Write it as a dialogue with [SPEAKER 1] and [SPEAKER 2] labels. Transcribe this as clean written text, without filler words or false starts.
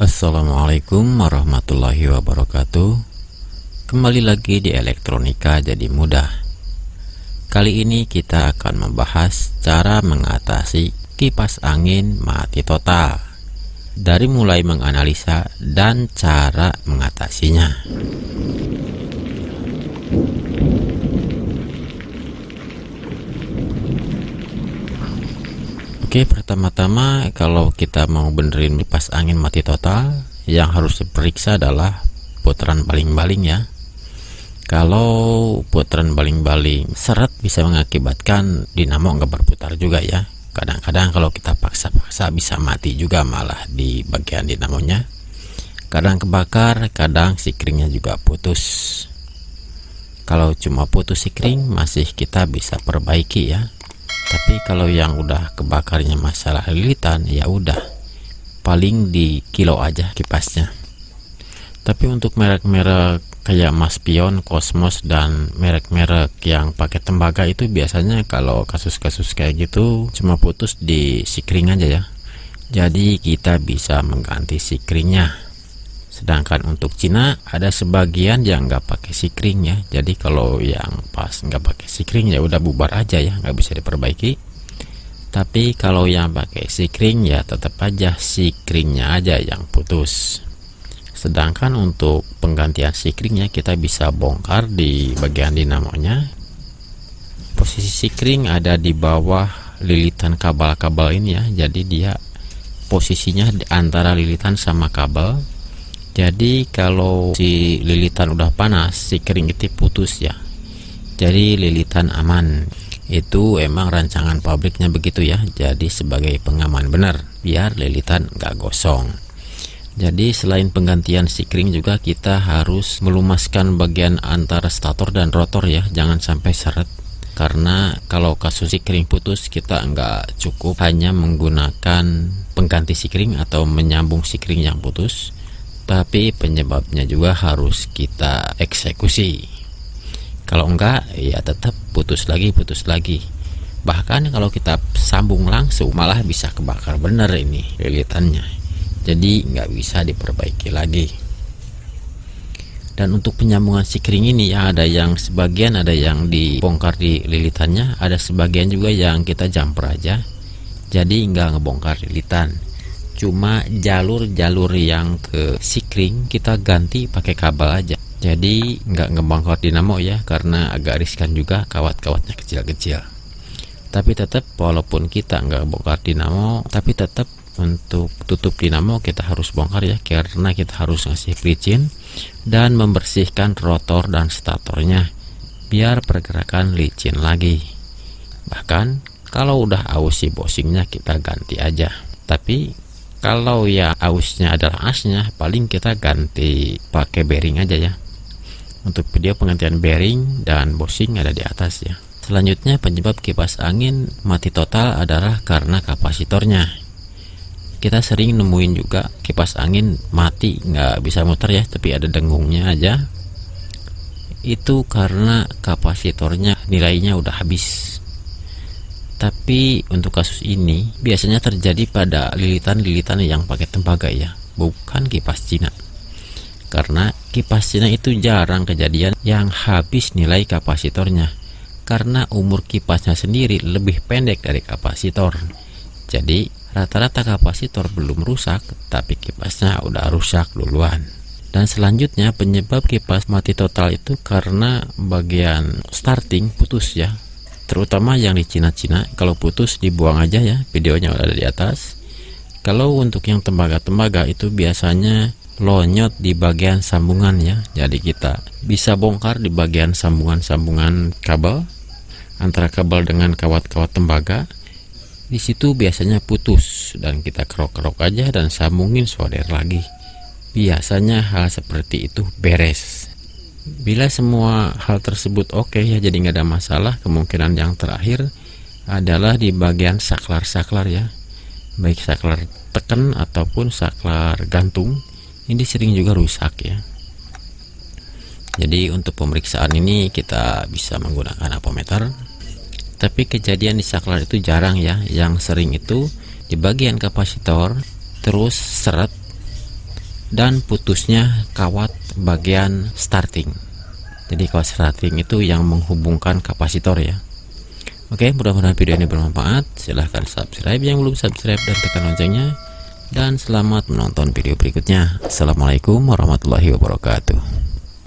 [SPEAKER 1] Assalamualaikum warahmatullahi wabarakatuh. Kembali lagi di Elektronika Jadi Mudah. Kali ini kita akan membahas cara mengatasi kipas angin mati total, dari mulai menganalisa dan cara mengatasinya. Oke, pertama-tama kalau kita mau benerin kipas angin mati total, yang harus diperiksa adalah putaran baling-baling ya. Kalau putaran baling-baling seret bisa mengakibatkan dinamo nggak berputar juga ya. Kadang-kadang kalau kita paksa-paksa bisa mati juga malah di bagian dinamonya. Kadang kebakar, kadang sikringnya juga putus. Kalau cuma putus sikring masih kita bisa perbaiki ya. Tapi kalau yang udah kebakarnya masalah lilitan, ya udah paling di kilo aja kipasnya. Tapi untuk merek-merek kayak Maspion, Cosmos, dan merek-merek yang pakai tembaga itu biasanya kalau kasus-kasus kayak gitu cuma putus di sikring aja ya. Jadi kita bisa mengganti sikringnya. Sedangkan untuk Cina ada sebagian yang nggak pakai sikring ya. Jadi kalau yang pas nggak pakai sikring ya udah bubar aja ya, nggak bisa diperbaiki. Tapi kalau yang pakai sikring ya tetap aja sikringnya aja yang putus. Sedangkan untuk penggantian sikringnya kita bisa bongkar di bagian dinamonya. Posisi sikring ada di bawah lilitan kabel-kabel ini ya. Jadi dia posisinya di antara lilitan sama kabel. Jadi kalau si lilitan udah panas, sikring itu putus ya. Jadi lilitan aman. Itu emang rancangan pabriknya begitu ya. Jadi sebagai pengaman benar biar lilitan nggak gosong. Jadi selain penggantian sikring juga kita harus melumaskan bagian antara stator dan rotor ya. Jangan sampai seret. Karena kalau kasus sikring putus kita nggak cukup hanya menggunakan pengganti sikring atau menyambung sikring yang putus. Tapi penyebabnya juga harus kita eksekusi. Kalau enggak ya tetap putus lagi. Bahkan kalau kita sambung langsung malah bisa kebakar bener ini lilitannya. Jadi nggak bisa diperbaiki lagi. Dan untuk penyambungan sikring ini ya ada yang sebagian ada yang dibongkar di lilitannya, ada sebagian juga yang kita jumper aja. Jadi nggak ngebongkar lilitan. Cuma jalur-jalur yang ke sikring kita ganti pakai kabel aja. Jadi nggak ngebongkar dinamo ya, karena agak riskan juga, kawat-kawatnya kecil-kecil. Tapi tetap walaupun kita nggak bongkar dinamo, tapi tetap untuk tutup dinamo kita harus bongkar ya, karena kita harus ngasih pelicin dan membersihkan rotor dan statornya biar pergerakan licin lagi. Bahkan kalau udah aus si bosingnya kita ganti aja. Tapi kalau ya ausnya adalah asnya, paling kita ganti pakai bearing aja ya. Untuk video penggantian bearing dan bosing ada di atas ya. Selanjutnya penyebab kipas angin mati total adalah karena kapasitornya. Kita sering nemuin juga kipas angin mati nggak bisa muter ya, tapi ada dengungnya aja. Itu karena kapasitornya nilainya udah habis. Tapi untuk kasus ini biasanya terjadi pada lilitan-lilitan yang pakai tembaga ya, bukan kipas Cina. Karena kipas Cina itu jarang kejadian yang habis nilai kapasitornya, karena umur kipasnya sendiri lebih pendek dari kapasitor. Jadi rata-rata kapasitor belum rusak, tapi kipasnya udah rusak duluan. Dan selanjutnya penyebab kipas mati total itu karena bagian starting putus ya. Terutama yang di Cina-Cina, kalau putus dibuang aja ya, videonya udah ada di atas. Kalau untuk yang tembaga-tembaga itu biasanya lonyot di bagian sambungan ya. Jadi kita bisa bongkar di bagian sambungan-sambungan kabel antara kabel dengan kawat-kawat tembaga. Di situ biasanya putus dan kita kerok-kerok aja dan sambungin solder lagi. Biasanya hal seperti itu beres. Bila semua hal tersebut oke ya, jadi nggak ada masalah, kemungkinan yang terakhir adalah di bagian saklar-saklar ya, baik saklar tekan ataupun saklar gantung. Ini sering juga rusak ya. Jadi untuk pemeriksaan ini kita bisa menggunakan apometer. Tapi kejadian di saklar itu jarang ya. Yang sering itu di bagian kapasitor terus seret dan putusnya kawat bagian starting. Jadi kawat starting itu yang menghubungkan kapasitor ya. Oke, mudah-mudahan video ini bermanfaat. Silahkan subscribe yang belum subscribe dan tekan loncengnya. Dan selamat menonton video berikutnya. Assalamualaikum warahmatullahi wabarakatuh.